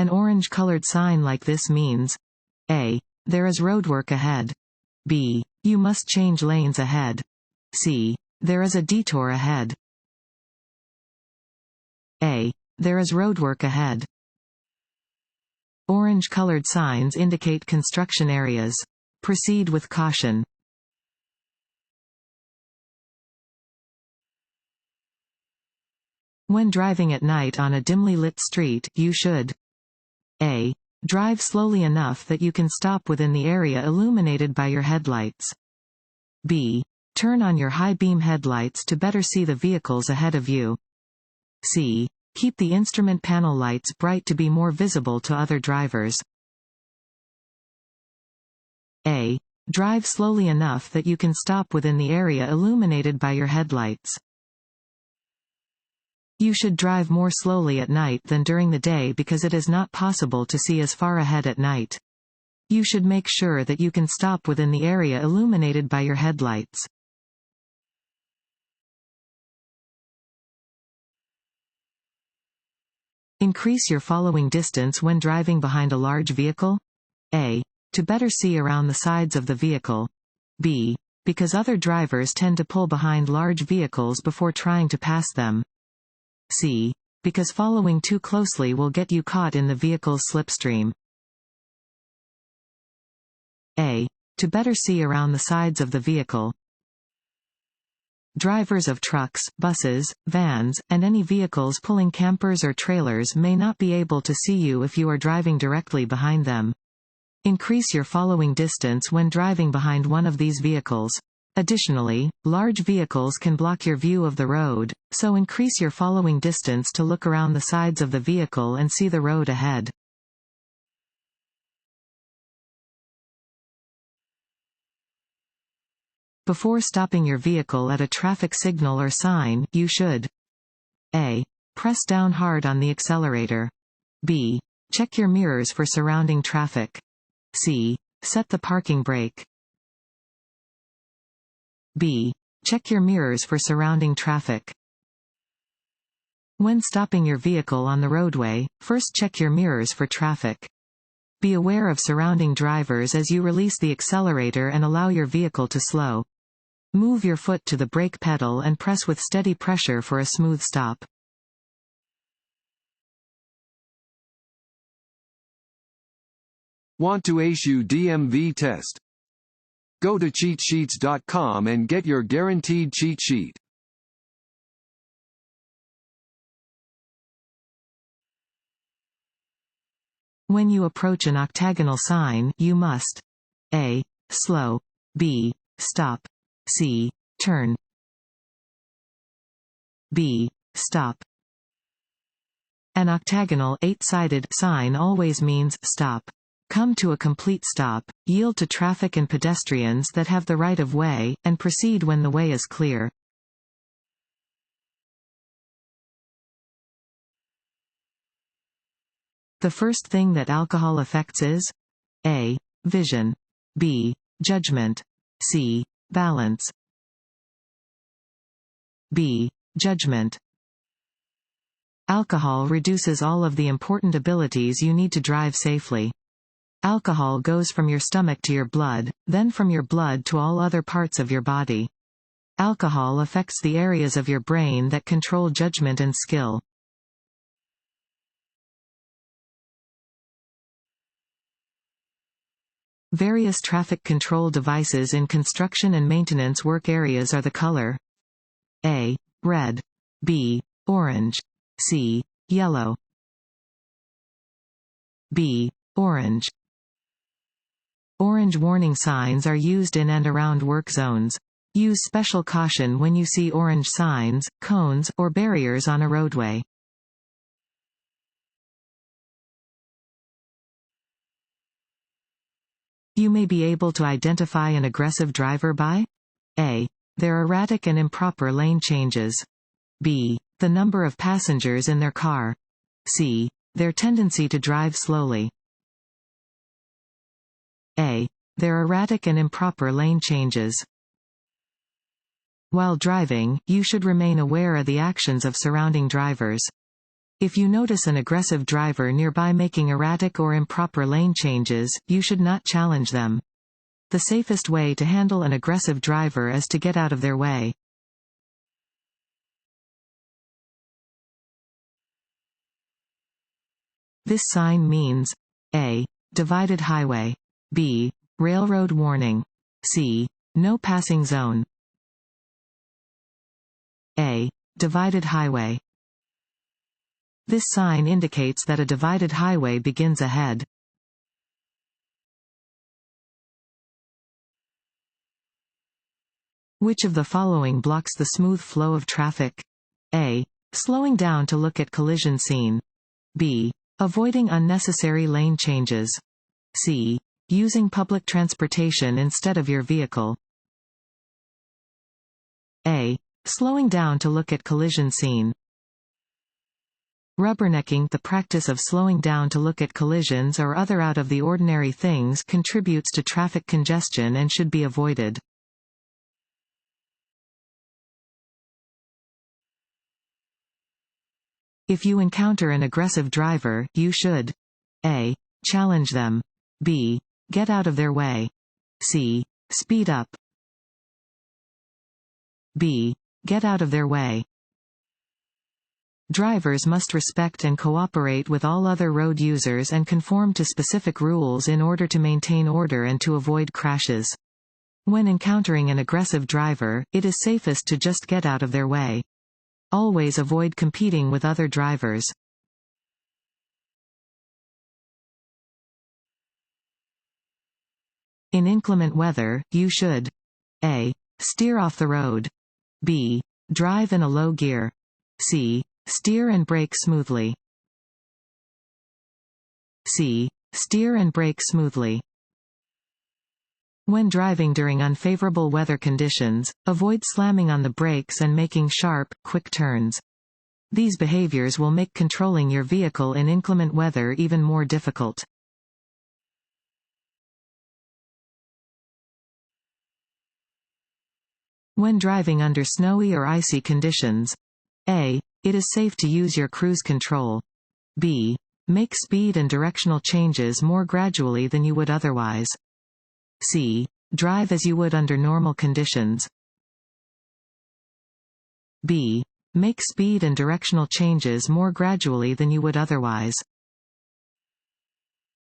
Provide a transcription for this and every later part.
An orange-colored sign like this means A. There is roadwork ahead. B. You must change lanes ahead. C. There is a detour ahead. A. There is roadwork ahead. Orange-colored signs indicate construction areas. Proceed with caution. When driving at night on a dimly lit street, you should A. Drive slowly enough that you can stop within the area illuminated by your headlights. B. Turn on your high-beam headlights to better see the vehicles ahead of you. C. Keep the instrument panel lights bright to be more visible to other drivers. A. Drive slowly enough that you can stop within the area illuminated by your headlights. You should drive more slowly at night than during the day because it is not possible to see as far ahead at night. You should make sure that you can stop within the area illuminated by your headlights. Increase your following distance when driving behind a large vehicle. A. To better see around the sides of the vehicle. B. Because other drivers tend to pull behind large vehicles before trying to pass them. C. Because following too closely will get you caught in the vehicle's slipstream. A. To better see around the sides of the vehicle. Drivers of trucks, buses, vans, and any vehicles pulling campers or trailers may not be able to see you if you are driving directly behind them. Increase your following distance when driving behind one of these vehicles. Additionally, large vehicles can block your view of the road, so increase your following distance to look around the sides of the vehicle and see the road ahead. Before stopping your vehicle at a traffic signal or sign, you should A. Press down hard on the accelerator. B. Check your mirrors for surrounding traffic. C. Set the parking brake. B. Check your mirrors for surrounding traffic. When stopping your vehicle on the roadway, first check your mirrors for traffic. Be aware of surrounding drivers as you release the accelerator and allow your vehicle to slow. Move your foot to the brake pedal and press with steady pressure for a smooth stop. Want to ace your DMV test? Go to cheatsheets.com and get your guaranteed cheat sheet. When you approach an octagonal sign, you must A. Slow. B. Stop. C. Turn. B. Stop. An octagonal, 8-sided sign always means stop. Come to a complete stop, yield to traffic and pedestrians that have the right of way, and proceed when the way is clear. The first thing that alcohol affects is A. Vision. B. Judgment. C. Balance. B. Judgment. Alcohol reduces all of the important abilities you need to drive safely. Alcohol goes from your stomach to your blood, then from your blood to all other parts of your body. Alcohol affects the areas of your brain that control judgment and skill. Various traffic control devices in construction and maintenance work areas are the color A. Red. B. Orange. C. Yellow. B. Orange. Orange warning signs are used in and around work zones. Use special caution when you see orange signs, cones, or barriers on a roadway. You may be able to identify an aggressive driver by A. Their erratic and improper lane changes. B. The number of passengers in their car. C. Their tendency to drive slowly. A. Their erratic and improper lane changes. While driving, you should remain aware of the actions of surrounding drivers. If you notice an aggressive driver nearby making erratic or improper lane changes, you should not challenge them. The safest way to handle an aggressive driver is to get out of their way. This sign means A. Divided highway. B. Railroad warning. C. No passing zone. A. Divided highway. This sign indicates that a divided highway begins ahead. Which of the following blocks the smooth flow of traffic? A. Slowing down to look at collision scene. B. Avoiding unnecessary lane changes. C. Using public transportation instead of your vehicle. A. Slowing down to look at collision scene. Rubbernecking, the practice of slowing down to look at collisions or other out-of-the-ordinary things, contributes to traffic congestion and should be avoided. If you encounter an aggressive driver, you should A. Challenge them. B. Get out of their way. C. Speed up. B. Get out of their way. Drivers must respect and cooperate with all other road users and conform to specific rules in order to maintain order and to avoid crashes. When encountering an aggressive driver, it is safest to just get out of their way. Always avoid competing with other drivers. In inclement weather, you should A. Steer off the road. B. Drive in a low gear. C. Steer and brake smoothly. C. Steer and brake smoothly. When driving during unfavorable weather conditions, avoid slamming on the brakes and making sharp, quick turns. These behaviors will make controlling your vehicle in inclement weather even more difficult. When driving under snowy or icy conditions, A. It is safe to use your cruise control. B. Make speed and directional changes more gradually than you would otherwise. C. Drive as you would under normal conditions. B. Make speed and directional changes more gradually than you would otherwise.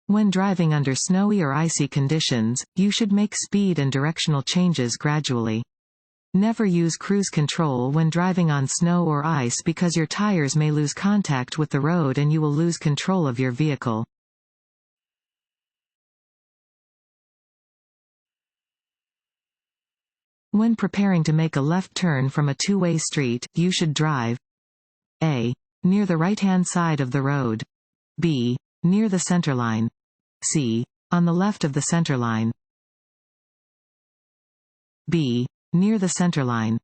When driving under snowy or icy conditions, you should make speed and directional changes gradually. Never use cruise control when driving on snow or ice because your tires may lose contact with the road and you will lose control of your vehicle. When preparing to make a left turn from a two-way street, you should drive A. Near the right-hand side of the road. B. Near the centerline. C. On the left of the centerline. B. Near the centerline.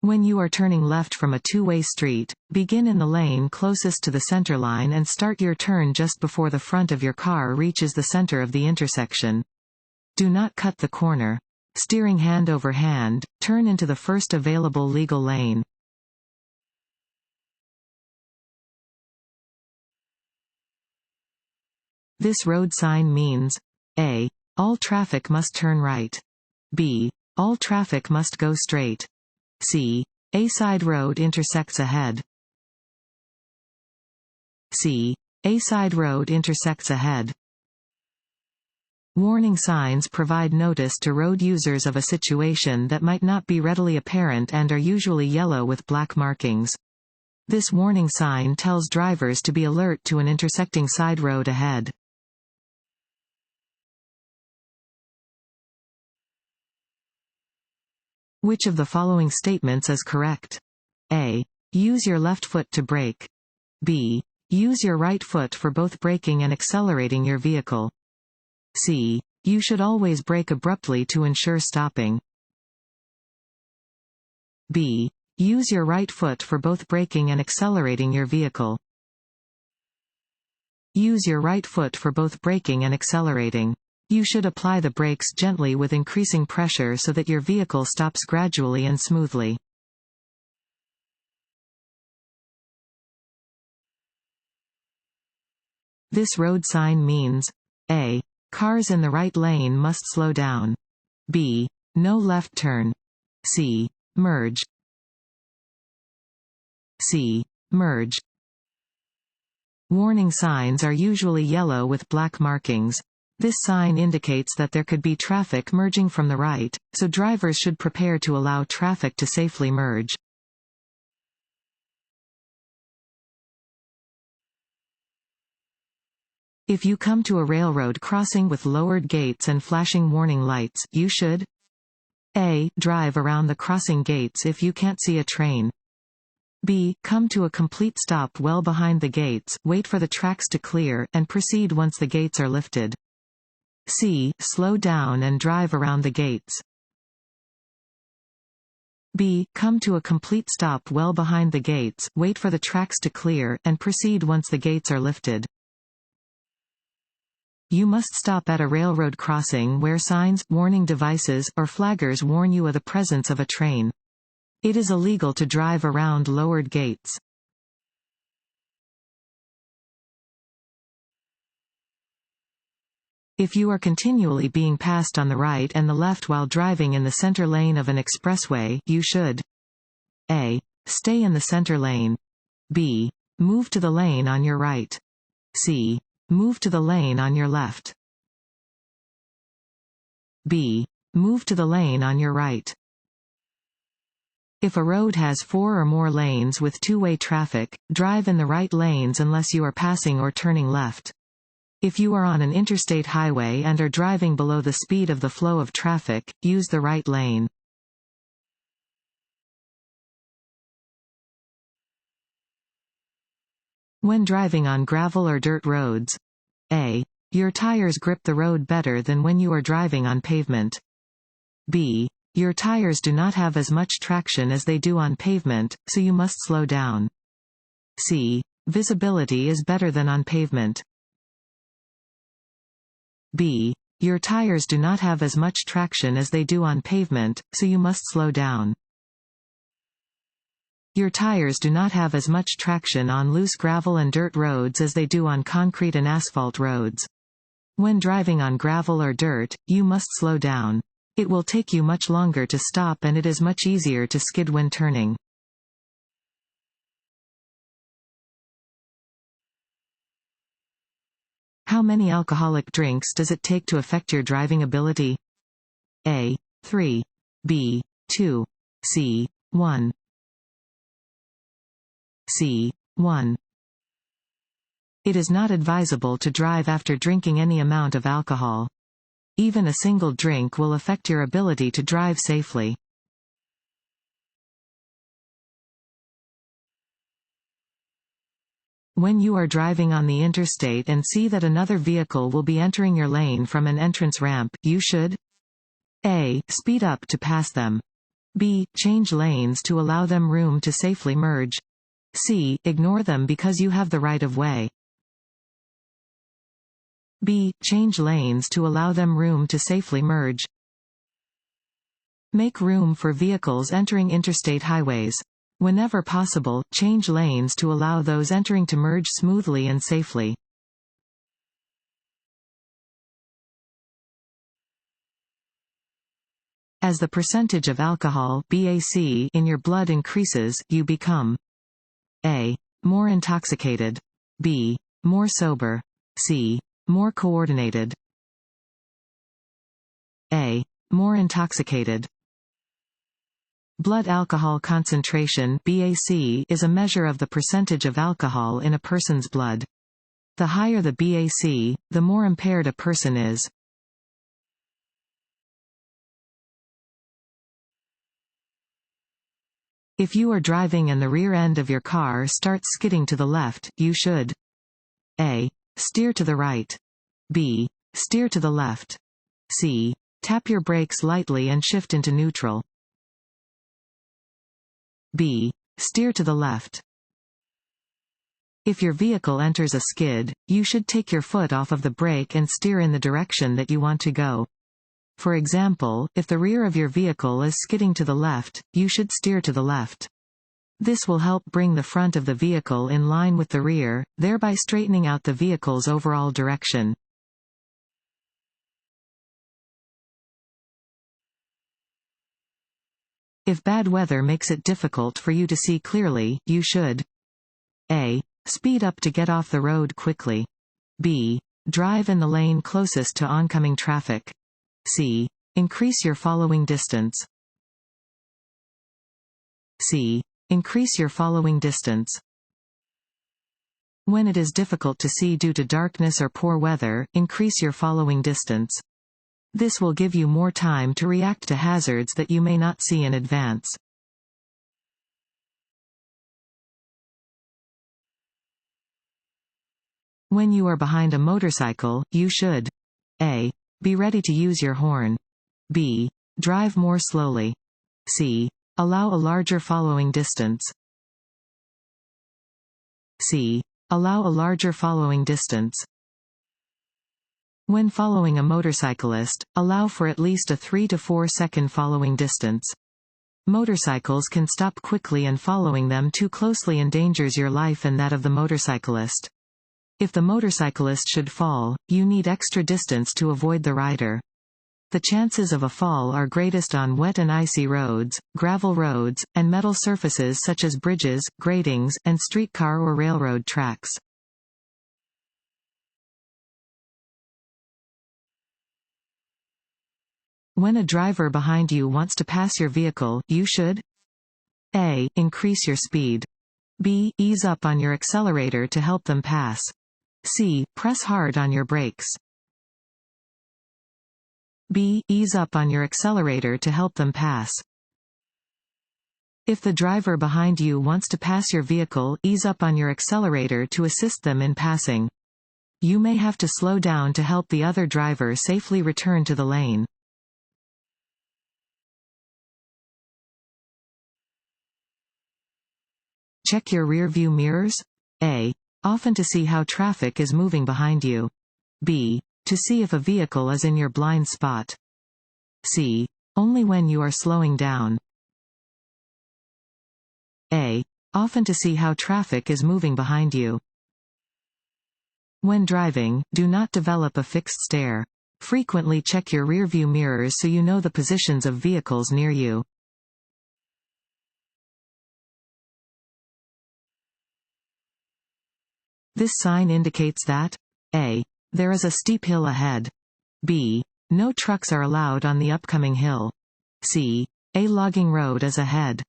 When you are turning left from a two-way street, begin in the lane closest to the centerline and start your turn just before the front of your car reaches the center of the intersection. Do not cut the corner. Steering hand over hand, turn into the first available legal lane. This road sign means A. All traffic must turn right. B. All traffic must go straight. C. A side road intersects ahead. C. A side road intersects ahead. Warning signs provide notice to road users of a situation that might not be readily apparent and are usually yellow with black markings. This warning sign tells drivers to be alert to an intersecting side road ahead. Which of the following statements is correct? A. Use your left foot to brake. B. Use your right foot for both braking and accelerating your vehicle. C. You should always brake abruptly to ensure stopping. B. Use your right foot for both braking and accelerating your vehicle. Use your right foot for both braking and accelerating. You should apply the brakes gently with increasing pressure so that your vehicle stops gradually and smoothly. This road sign means A. Cars in the right lane must slow down. B. No left turn. C. Merge. C. Merge. Warning signs are usually yellow with black markings. This sign indicates that there could be traffic merging from the right, so drivers should prepare to allow traffic to safely merge. If you come to a railroad crossing with lowered gates and flashing warning lights, you should A. Drive around the crossing gates if you can't see a train. B. Come to a complete stop well behind the gates, wait for the tracks to clear, and proceed once the gates are lifted. C. Slow down and drive around the gates. B. Come to a complete stop well behind the gates, wait for the tracks to clear, and proceed once the gates are lifted. You must stop at a railroad crossing where signs, warning devices, or flaggers warn you of the presence of a train. It is illegal to drive around lowered gates. If you are continually being passed on the right and the left while driving in the center lane of an expressway, you should A. Stay in the center lane. B. Move to the lane on your right. C. Move to the lane on your left. B. Move to the lane on your right. If a road has 4 or more lanes with two-way traffic, drive in the right lanes unless you are passing or turning left. If you are on an interstate highway and are driving below the speed of the flow of traffic, use the right lane. When driving on gravel or dirt roads, A. Your tires grip the road better than when you are driving on pavement. B. Your tires do not have as much traction as they do on pavement, so you must slow down. C. Visibility is better than on pavement. B. Your tires do not have as much traction as they do on pavement, so you must slow down. Your tires do not have as much traction on loose gravel and dirt roads as they do on concrete and asphalt roads. When driving on gravel or dirt, you must slow down. It will take you much longer to stop and it is much easier to skid when turning. How many alcoholic drinks does it take to affect your driving ability? A. 3. B. 2. C. 1. C. 1. It is not advisable to drive after drinking any amount of alcohol. Even a single drink will affect your ability to drive safely. When you are driving on the interstate and see that another vehicle will be entering your lane from an entrance ramp, you should A. Speed up to pass them. B. Change lanes to allow them room to safely merge. C. Ignore them because you have the right of way. B. Change lanes to allow them room to safely merge. Make room for vehicles entering interstate highways. Whenever possible, change lanes to allow those entering to merge smoothly and safely. As the percentage of alcohol (BAC) in your blood increases, you become A. More intoxicated. B. More sober. C. More coordinated. A. More intoxicated. Blood alcohol concentration (BAC) is a measure of the percentage of alcohol in a person's blood. The higher the BAC, the more impaired a person is. If you are driving and the rear end of your car starts skidding to the left, you should A. Steer to the right. B. Steer to the left. C. Tap your brakes lightly and shift into neutral. B. Steer to the left. If your vehicle enters a skid, you should take your foot off of the brake and steer in the direction that you want to go. For example, if the rear of your vehicle is skidding to the left, you should steer to the left. This will help bring the front of the vehicle in line with the rear, thereby straightening out the vehicle's overall direction. If bad weather makes it difficult for you to see clearly, you should A. Speed up to get off the road quickly. B. Drive in the lane closest to oncoming traffic. C. Increase your following distance. C. Increase your following distance. When it is difficult to see due to darkness or poor weather, increase your following distance. This will give you more time to react to hazards that you may not see in advance. When you are behind a motorcycle, you should A. Be ready to use your horn. B. Drive more slowly. C. Allow a larger following distance. C. Allow a larger following distance. When following a motorcyclist, allow for at least a 3 to 4 second following distance. Motorcycles can stop quickly and following them too closely endangers your life and that of the motorcyclist. If the motorcyclist should fall, you need extra distance to avoid the rider. The chances of a fall are greatest on wet and icy roads, gravel roads, and metal surfaces such as bridges, gratings, and streetcar or railroad tracks. When a driver behind you wants to pass your vehicle, you should A. Increase your speed. B. Ease up on your accelerator to help them pass. C. Press hard on your brakes. B. Ease up on your accelerator to help them pass. If the driver behind you wants to pass your vehicle, ease up on your accelerator to assist them in passing. You may have to slow down to help the other driver safely return to the lane. Check your rear-view mirrors. A. Often to see how traffic is moving behind you. B. To see if a vehicle is in your blind spot. C. Only when you are slowing down. A. Often to see how traffic is moving behind you. When driving, do not develop a fixed stare. Frequently check your rear-view mirrors so you know the positions of vehicles near you. This sign indicates that A. There is a steep hill ahead. B. No trucks are allowed on the upcoming hill. C. A logging road is ahead.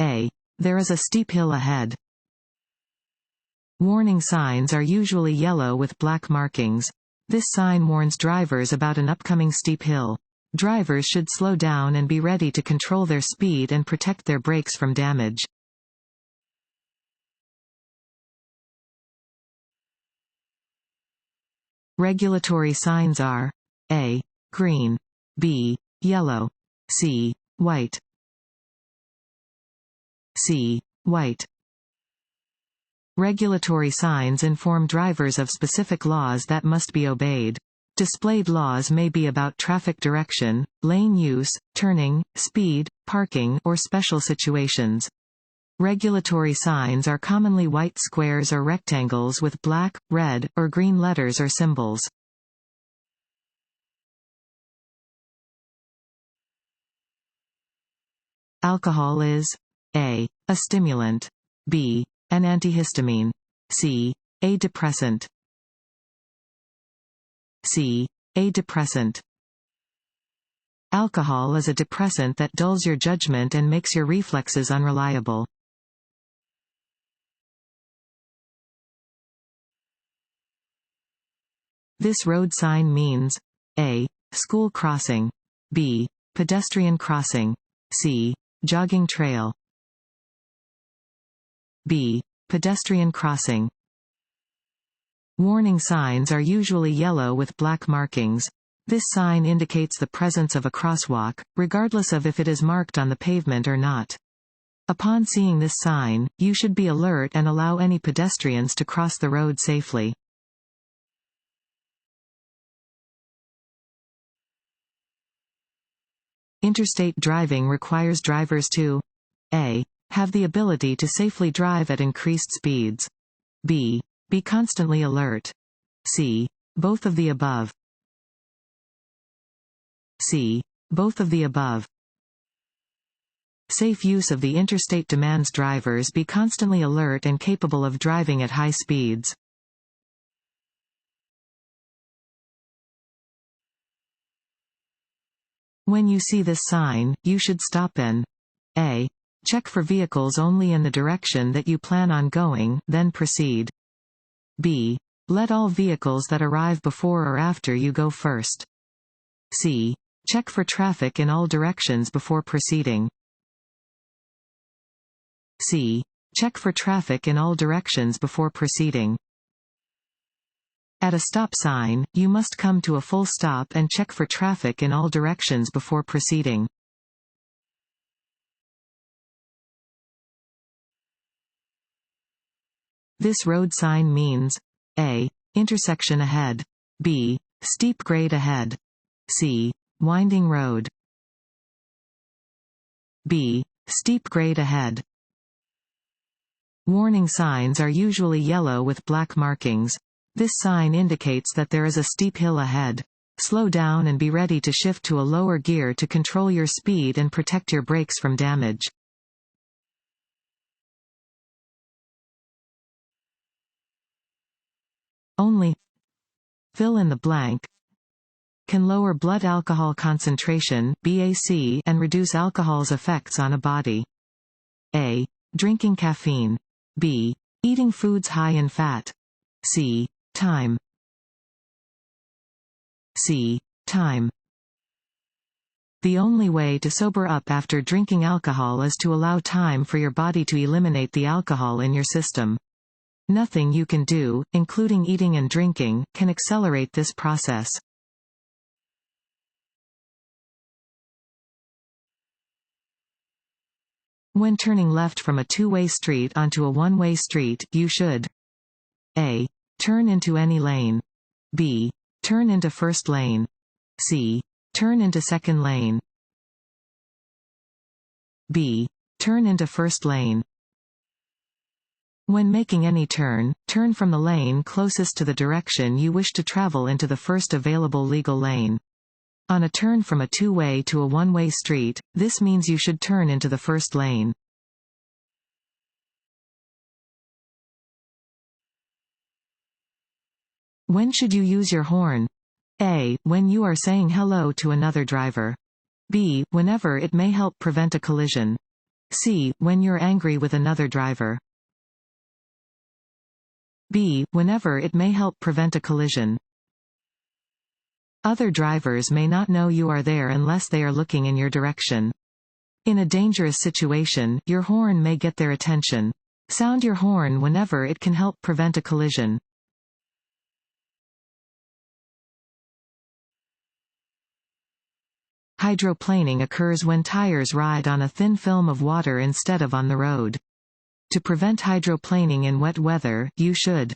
A. There is a steep hill ahead. Warning signs are usually yellow with black markings. This sign warns drivers about an upcoming steep hill. Drivers should slow down and be ready to control their speed and protect their brakes from damage. Regulatory signs are A. Green. B. Yellow. C. White. C. White. Regulatory signs inform drivers of specific laws that must be obeyed. Displayed laws may be about traffic direction, lane use, turning, speed, parking, or special situations. Regulatory signs are commonly white squares or rectangles with black, red, or green letters or symbols. Alcohol is A. A stimulant. B. An antihistamine. C. A depressant. C. A depressant. Alcohol is a depressant that dulls your judgment and makes your reflexes unreliable. This road sign means A. School crossing. B. Pedestrian crossing. C. Jogging trail. B. Pedestrian crossing. Warning signs are usually yellow with black markings. This sign indicates the presence of a crosswalk, regardless of if it is marked on the pavement or not. Upon seeing this sign, you should be alert and allow any pedestrians to cross the road safely. Interstate driving requires drivers to A. Have the ability to safely drive at increased speeds. B. Be constantly alert. C. Both of the above. C. Both of the above. Safe use of the interstate demands drivers be constantly alert and capable of driving at high speeds. When you see this sign, you should stop and A. Check for vehicles only in the direction that you plan on going, then proceed. B. Let all vehicles that arrive before or after you go first. C. Check for traffic in all directions before proceeding. C. Check for traffic in all directions before proceeding. At a stop sign, you must come to a full stop and check for traffic in all directions before proceeding. This road sign means A. Intersection ahead. B. Steep grade ahead. C. Winding road. B. Steep grade ahead. Warning signs are usually yellow with black markings. This sign indicates that there is a steep hill ahead. Slow down and be ready to shift to a lower gear to control your speed and protect your brakes from damage. Only fill in the blank can lower blood alcohol concentration (BAC) and reduce alcohol's effects on a body. A. Drinking caffeine. B. Eating foods high in fat. C. Time. C. Time. The only way to sober up after drinking alcohol is to allow time for your body to eliminate the alcohol in your system. Nothing you can do, including eating and drinking, can accelerate this process. When turning left from a two-way street onto a one-way street, you should A. Turn into any lane. B. Turn into first lane. C. Turn into second lane. B. Turn into first lane. When making any turn, turn from the lane closest to the direction you wish to travel into the first available legal lane. On a turn from a two-way to a one-way street, this means you should turn into the first lane. When should you use your horn? A. When you are saying hello to another driver. B. Whenever it may help prevent a collision. C. When you're angry with another driver. B. Whenever it may help prevent a collision. Other drivers may not know you are there unless they are looking in your direction. In a dangerous situation, your horn may get their attention. Sound your horn whenever it can help prevent a collision. Hydroplaning occurs when tires ride on a thin film of water instead of on the road. To prevent hydroplaning in wet weather, you should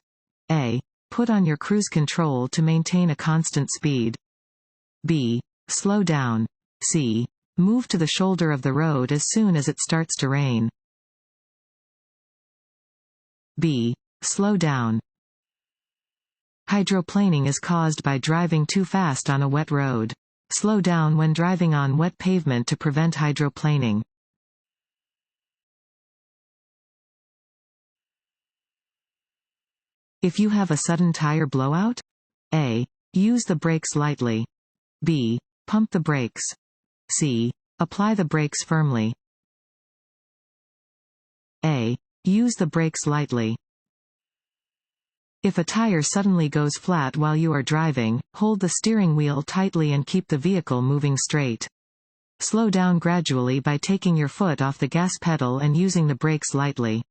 A. Put on your cruise control to maintain a constant speed. B. Slow down. C. Move to the shoulder of the road as soon as it starts to rain. B. Slow down. Hydroplaning is caused by driving too fast on a wet road. Slow down when driving on wet pavement to prevent hydroplaning. If you have a sudden tire blowout? A. Use the brakes lightly. B. Pump the brakes. C. Apply the brakes firmly. A. Use the brakes lightly. If a tire suddenly goes flat while you are driving, hold the steering wheel tightly and keep the vehicle moving straight. Slow down gradually by taking your foot off the gas pedal and using the brakes lightly.